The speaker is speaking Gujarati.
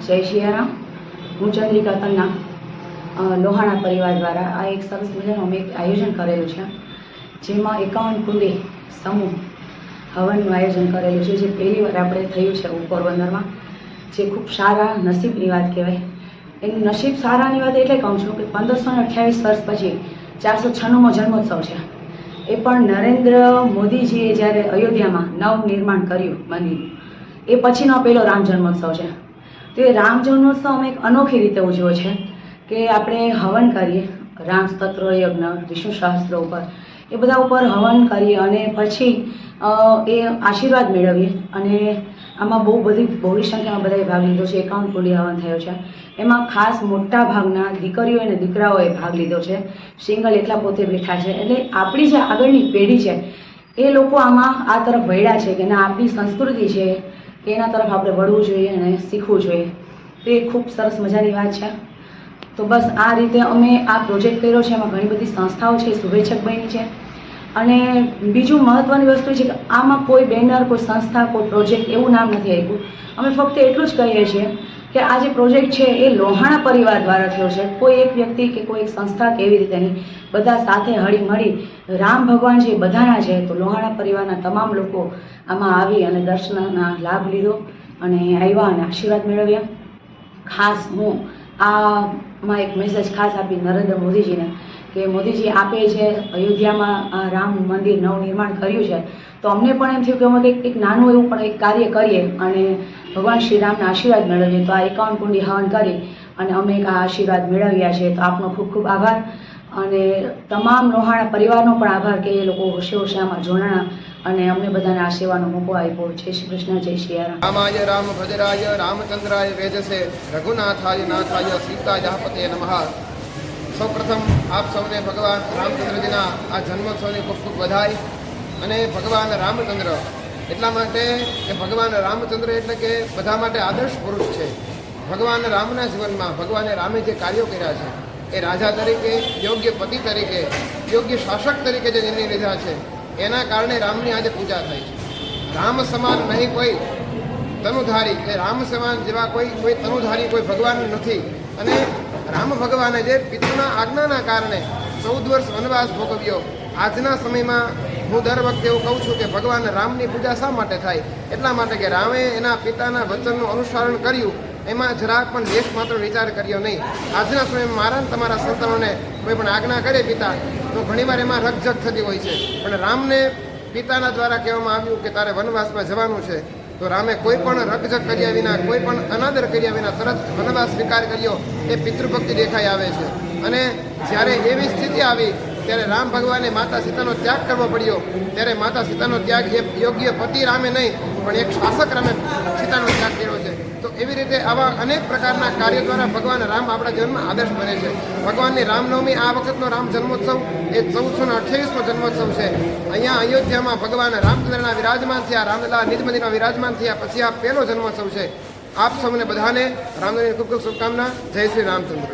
જય સિયારામ। હું ચંદ્રિકા તન્ના લોહાણા પરિવાર દ્વારા આ એક સરસ મજાનું અમે એક આયોજન કરેલું છે, જેમાં 51 કુંડી સમૂહ હવનનું આયોજન કરેલું છે, જે પહેલી વાર આપણે થયું છે પોરબંદરમાં, જે ખૂબ સારા નસીબની વાત કહેવાય। એનું નસીબ સારાની વાત એટલે કહું છું કે 1528 વર્ષ પછી 496મો જન્મોત્સવ છે। એ પણ નરેન્દ્ર મોદીજીએ જ્યારે અયોધ્યામાં નવનિર્માણ કર્યું મંદિર, એ પછીનો પહેલો રામ જન્મોત્સવ છે। તો એ રામ જન્મોત્સવ અમે એક અનોખી રીતે ઉજવ્યો છે કે આપણે હવન કરીએ, રામ સ્તોત્ર યજ્ઞ, વિષ્ણુ સહસ્ત્ર ઉપર, એ બધા ઉપર હવન કરીએ અને પછી એ આશીર્વાદ મેળવીએ। અને આમાં બહુની સંખ્યામાં બધાએ ભાગ લીધો છે। 51 કુંડી હવન થયો છે, એમાં ખાસ મોટા ભાગના દીકરીઓ અને દીકરાઓએ ભાગ લીધો છે, સિંગલ એકલા પોતે બેઠા છે। એટલે આપણી જે આગળની પેઢી છે એ લોકો આમાં આ તરફ વળ્યા છે કે ના, આપણી સંસ્કૃતિ છે કે એના તરફ આપણે વળવું જોઈએ અને શીખવું જોઈએ। તો એ ખૂબ સરસ મજાની વાત છે। તો બસ આ રીતે અમે આ પ્રોજેક્ટ કર્યો છે। એમાં ઘણી બધી સંસ્થાઓ છે, શુભેચ્છક બની છે। અને બીજું મહત્ત્વની વસ્તુ છે કે આમાં કોઈ બેનર, કોઈ સંસ્થા, કોઈ પ્રોજેક્ટ એવું નામ નથી આપ્યું। અમે ફક્ત એટલું જ કહીએ છીએ કે આ જે પ્રોજેક્ટ છે એ લોહાણા પરિવાર દ્વારા થયો છે, કોઈ એક વ્યક્તિ કે કોઈ એક સંસ્થા કે એવી રીતે નહીં, બધા સાથે હળી મળી રામ ભગવાન છે બધાના છે। તો લોહાણા પરિવારના તમામ લોકો આમાં આવી અને દર્શનના લાભ લીધો અને આવ્યા અને આશીર્વાદ મેળવ્યા। ખાસ હું આમાં એક મેસેજ ખાસ આપી નરેન્દ્ર મોદીજીને કે મોદીજી આપે છે અયોધ્યામાં રામ મંદિર નવનિર્માણ કર્યું છે, તો અમને પણ એમ થયું કે અમે એક નાનું એવું પણ એક કાર્ય કરીએ અને ભગવાન શ્રી રામના આશીર્વાદ મેળવીએ। તો આ 51 કુંડી હવન કરી અને અમે એક આ આશીર્વાદ મેળવ્યા છે। તો આપનો ખૂબ ખૂબ આભાર અને તમામ લોહાણા પરિવારનો પણ આભાર કે એ લોકો હોશે આમાં જોડાણા અને અમને બધાને આ સેવાનો મોકો આપ્યો। જય શ્રી કૃષ્ણ, જય સિયારામ। રામાય રામ ભજરાય રામચંદ્રાય વેદસે રઘુનાથાય નાથાય સીતાય પતે નમઃ। સૌપ્રથમ આપ સૌને ભગવાન રામચંદ્રજીના આ જન્મોત્સવની ખૂબ ખૂબ વધાઈ। અને ભગવાન રામચંદ્ર એટલા માટે કે ભગવાન રામચંદ્ર એટલે કે બધા માટે આદર્શ પુરુષ છે। ભગવાન રામના જીવનમાં ભગવાને રામે જે કાર્યો કર્યા છે, એ રાજા તરીકે, યોગ્ય પતિ તરીકે, યોગ્ય શાસક તરીકે જે નિર્ણય લીધા છે, એના કારણે રામની આજે પૂજા થાય છે। રામ સમાન નહીં કોઈ તનુધારી, કે રામ સમાન જેવા કોઈ તનુધારી કોઈ ભગવાન નથી। અને રામ ભગવાને જે પિતૃના આજ્ઞાના કારણે 14 વર્ષ વનવાસ ભોગવ્યો। આજના સમયમાં હું દર વખતે એવું કહું છું કે ભગવાન રામની પૂજા શા માટે થાય? એટલા માટે કે રામે એના પિતાના વચનનું અનુસરણ કર્યું, એમાં જરાક પણ લેશ માત્ર વિચાર કર્યો નહીં। આજના સમયમાં મારા ને તમારા સંતાનોને કોઈ પણ આજ્ઞા કરે પિતા, તો ઘણીવાર એમાં રકઝક થતી હોય છે, પણ રામને પિતાના દ્વારા કહેવામાં આવ્યું કે તારે વનવાસમાં જવાનું છે, તો રામે કોઈ પણ રકઝક કર્યા વિના, કોઈ પણ અનાદર કર્યા વિના તરત વનવાસ સ્વીકાર કર્યો। એ પિતૃભક્તિ દેખાઈ આવે છે। અને જ્યારે એવી સ્થિતિ આવી ત્યારે રામ ભગવાને માતા સીતાનો ત્યાગ કરવો પડ્યો। ત્યારે માતા સીતાનો ત્યાગ એ યોગ્ય પતિ રામે નહીં, પણ એક શાસક રામે સીતાનો ત્યાગ કર્યો છે। તો એવી રીતે આવા અનેક પ્રકારના કાર્યો દ્વારા ભગવાન રામ આપણા જીવનમાં આદર્શ બને છે। ભગવાનની રામનવમી આ વખતનો રામ જન્મોત્સવ એ 1428મો જન્મોત્સવ છે। અહીંયા અયોધ્યામાં ભગવાન રામચંદ્રના વિરાજમાન થયા, રામલલા નિજ મંદિરમાં વિરાજમાન થયા પછી આ પહેલો જન્મોત્સવ છે। આપ સૌને બધાને રામનવમીની ખૂબ ખૂબ શુભકામના। જય શ્રી રામચંદ્ર।